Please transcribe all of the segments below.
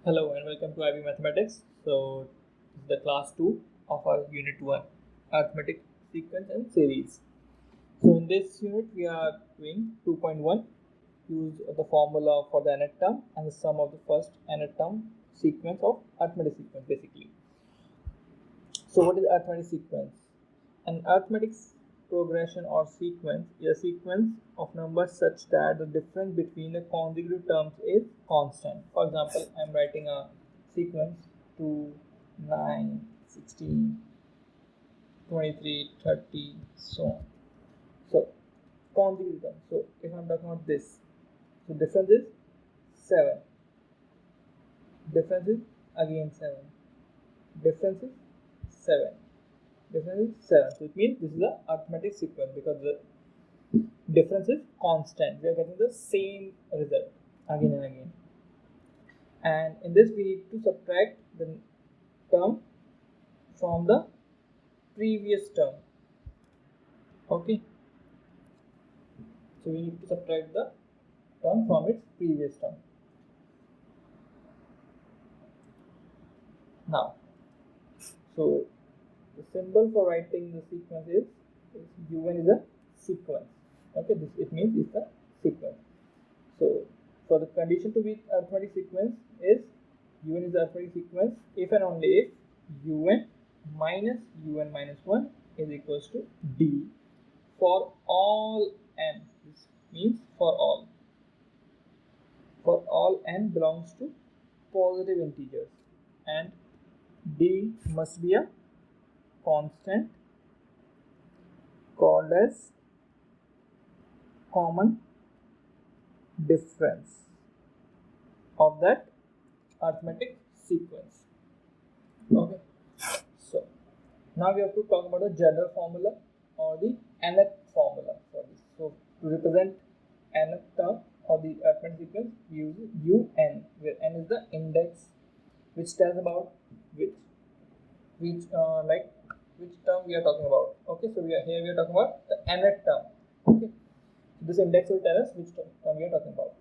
Hello and welcome to IB Mathematics. So, this is the class 2 of our unit 1 Arithmetic Sequence and Series. So, in this unit, we are doing 2.1 use of the formula for the nth term and the sum of the first nth term sequence of arithmetic sequence basically. So, what is arithmetic sequence? An arithmetic progression or sequence is a sequence of numbers such that the difference between the consecutive terms is constant. For example, I am writing a sequence 2, 9, 16, 23, 30, so on. So, consecutive terms. So, if I am talking about this, so difference is 7. Difference is again 7. Difference is 7. Difference is 7. So, it means this is the arithmetic sequence because the difference is constant. We are getting the same result again and again. And in this, we need to subtract the term from the previous term. Okay. So we need to subtract the term from its previous term. Now, so the symbol for writing the sequence is U1 is a sequence. Okay, this it means it's a sequence. So for the condition to be arithmetic sequence is U1 is the arithmetic sequence if and only if U1 minus U1 minus 1 is equals to D for all n. This means for all n belongs to positive integers and D must be a constant called as common difference of that arithmetic sequence. Okay, so now we have to talk about the general formula or the nth formula for this. So to represent nth term of the arithmetic sequence, we use un, where n is the index which tells about which term we are talking about. Okay, so we are talking about the nth term. Okay, so this index will tell us which term we are talking about.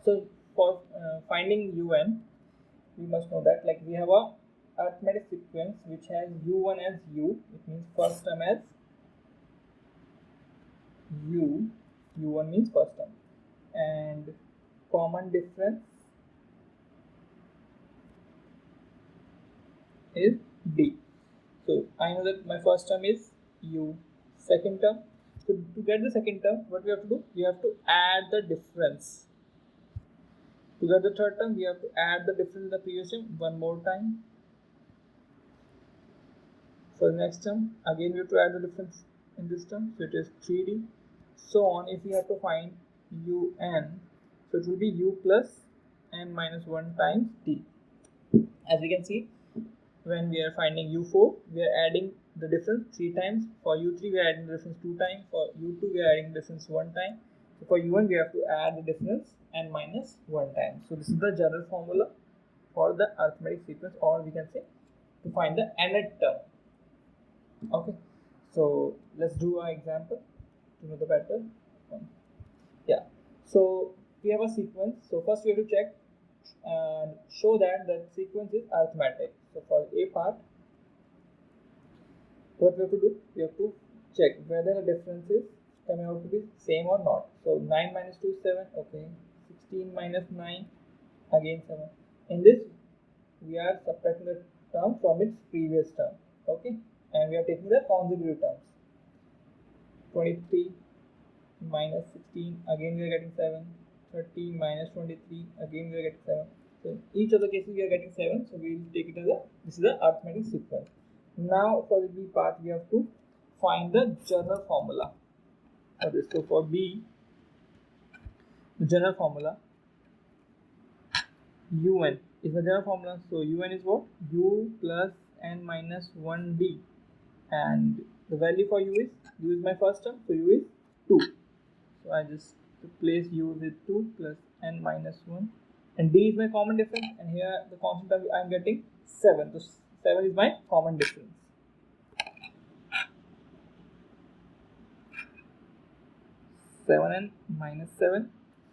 So for finding un, we must know that we have a arithmetic sequence which has u1 as u, it means first term as u1 means first term, and common difference is d. So I know that my first term is u, second term. So to get the second term, what we have to do? We have to add the difference. To get the third term, we have to add the difference in the previous term one more time. For the next term, again we have to add the difference in this term, so it is 3d. So on, if we have to find un, so it will be u plus n minus 1 times d. As we can see, when we are finding u4, we are adding the difference 3 times. For u3, we are adding the difference 2 times. For u2, we are adding the difference 1 time. So for u1, we have to add the difference n minus 1 time. So this is the general formula for the arithmetic sequence, or we can say to find the nth term. Okay, so let's do an example to know the better. Yeah, so we have a sequence. So first we have to check and show that the sequence is arithmetic. So for a part, what we have to do? We have to check whether the difference is coming out to be same or not. So 9 minus 2 is 7. Okay, 16 minus 9 again 7. In this, we are subtracting the term from its previous term. Okay, and we are taking the consecutive terms. 23 minus 16, again we are getting 7. 30 minus 23, again we are getting 7. So in each of the cases we are getting 7, so we will take it as this is the arithmetic sequence. Now for the B part, we have to find the general formula for this. So for B, the general formula un is the general formula. So un is what? U plus n minus 1d, and the value for u is my first term, so u is 2. So I just replace u with 2 plus n minus 1, and d is my common difference, and here the constant term I am getting 7. So 7 is my common difference. 7n minus 7,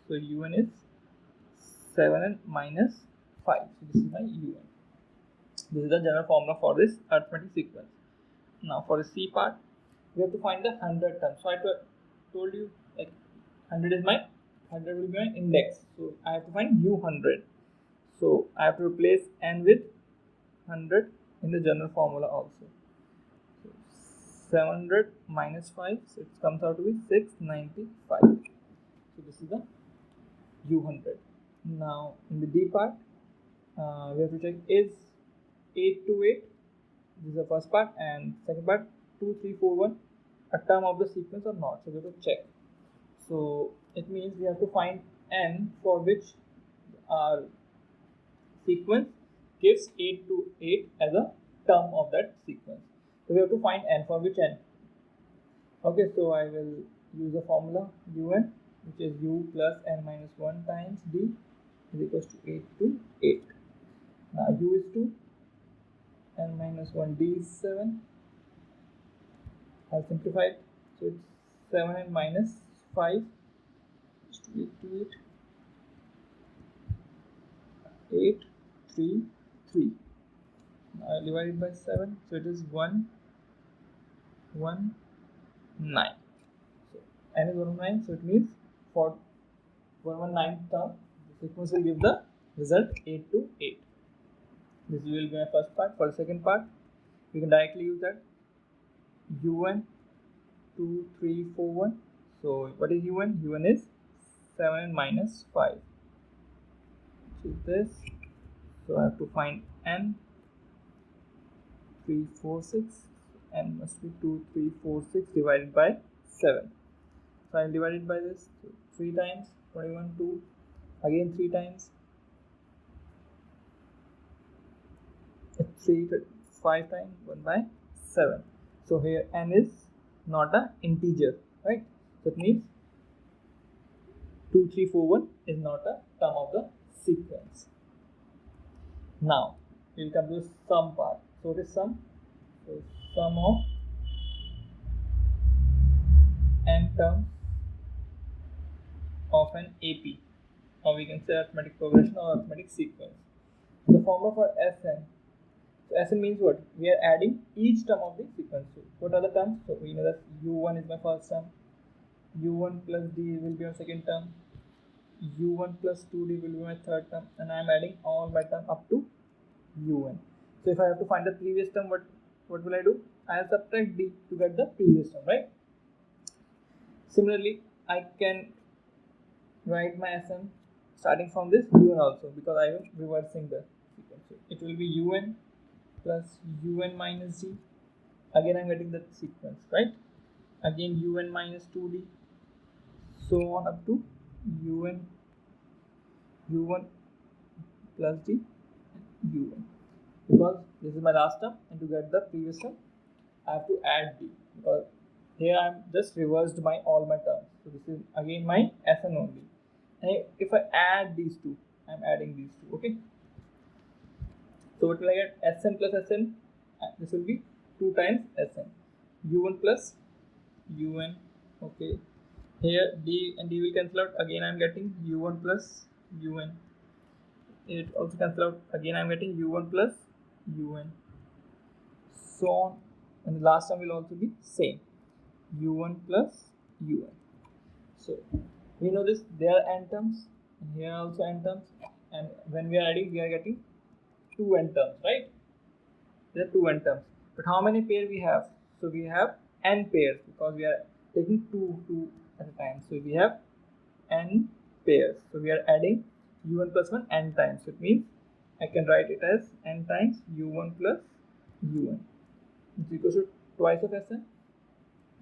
so un is 7n minus 5. So this is my un. This is the general formula for this arithmetic sequence. Now for the C part, we have to find the 100 term. So I told you like 100 will be my index. So I have to find u100. So I have to replace n with 100 in the general formula also. So 700 minus 5, so it comes out to be 695. So this is the u100. Now in the D part, we have to check is 8 to 8. This is the first part, and second part 2, 3, 4, 1 a term of the sequence or not. So we have to check. So it means we have to find n for which our sequence gives 8 to 8 as a term of that sequence. So we have to find n for which n. Okay, so I will use the formula un, which is u plus n minus 1 times d is equals to 8 to 8. Now u is 2, n minus 1 d is 7. I'll simplify it. So it's 7n minus 5 is to 8 to 8. 8, 3, 3. Now I'll divide it by 7. So it is 1, 1, 9. So n is 119. So it means for 119th term, the sequence will give the result 8 to 8. This will be my first part. For the second part, we can directly use that un 2, 3, 4, 1. So what is un? Un is 7 minus 5. So this. So I have to find n 3, 4, 6. N must be 2, 3, 4, 6 divided by 7. So I'll divide it by this. So 3 times 21, 2. Again 3 times. 3, 5 times 1 by 7. So here n is not an integer, right? So it means 2, 3, 4, 1 is not a term of the sequence. Now we will come to the sum part. So it is sum. So sum of n terms of an AP, or we can say arithmetic progression or arithmetic sequence. The formula for Sn. So Sn means what? We are adding each term of the sequence. So what are the terms? So we know that u1 is my first term, u1 plus d will be my second term, u1 plus 2d will be my third term, and I am adding all my term up to un. So if I have to find the previous term, what will I do? I will subtract d to get the previous term, right? Similarly, I can write my Sn starting from this un also, because I am reversing the sequence. So it will be un plus un minus d. Again I am getting the sequence, right? Again un minus 2d, so on up to un plus d un. Because this is my last term, and to get the previous term I have to add d, because here I am just reversed my all my terms. So this is again my Sn only, and if I add these two, I am adding these two. Okay, so what will I get? Sn plus Sn, this will be 2 times Sn, u1 plus un. Okay, here d and d will cancel out. Again I am getting u1 plus un. It also cancel out. Again I am getting u1 plus un, so on, and the last term will also be same, u1 plus un. So we know this, there are n terms, and here are also n terms, and when we are adding, we are getting 2 n terms, right? There are 2 n terms, but how many pairs we have? So we have n pairs, because we are taking 2 at a time. So we have n pairs. So we are adding u1 plus 1 n times. So it means I can write it as n times u1 plus un. It's equal to twice of Sn,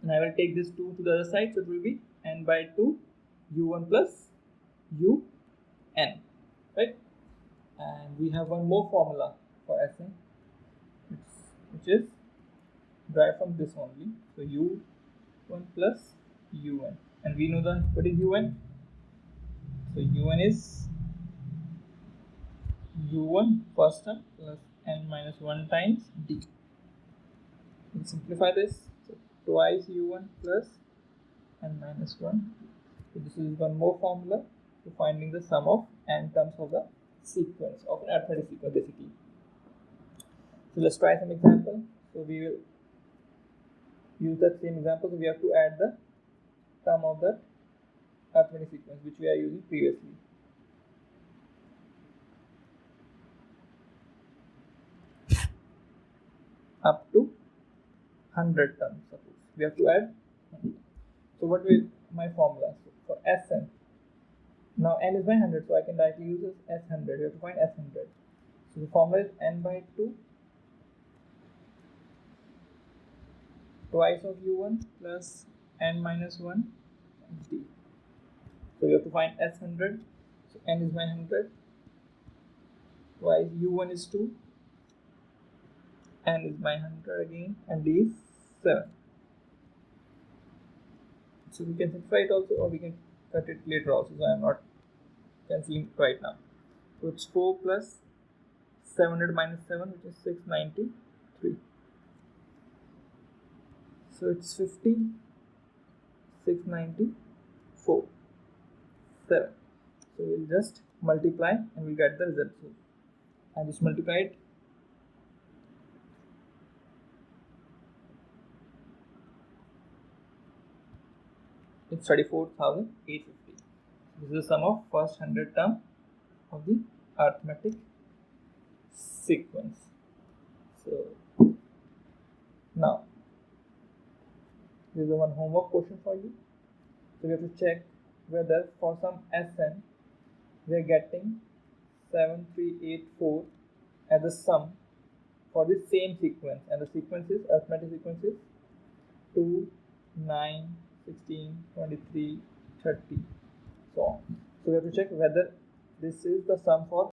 and I will take this 2 to the other side. So it will be n by 2 u1 plus un, right? And we have one more formula for Sn, which is derived from this only. So u1 plus un, and we know what is un. So un is u1 first term plus n minus 1 times d. We'll simplify this. So twice u1 plus n minus 1. So this is one more formula to finding the sum of n terms of the sequence, of an arithmetic sequence basically. So let's try some example. So we will use that same example. So we have to add the sum of the arithmetic sequence which we are using previously. Up to 100 terms, suppose we have to add 100. So what will my formula? So for Sn, now n is by 100, so I can directly use this S100. We have to find S100. So the formula is n by 2 twice of u1 plus n minus 1 d. So we have to find S100. So n is by 100 twice u1 is 2, n is by 100 again, and d is 7. So we can simplify it also, or we can cut it later also. So I am not cancelling right now. So it's 4 plus 700 minus 7, which is 693. So it's 50, 694, 7. So we'll just multiply and we'll get the result. So I just multiplied. It's 34,850. This is the sum of first 100 term of the arithmetic sequence. So now this is the one homework question for you. So we have to check whether for some Sn we are getting 7384 as the sum for the same sequence, and the sequence is arithmetic sequence is 2, 9, 16, 23, 30, so on. So we have to check whether this is the sum for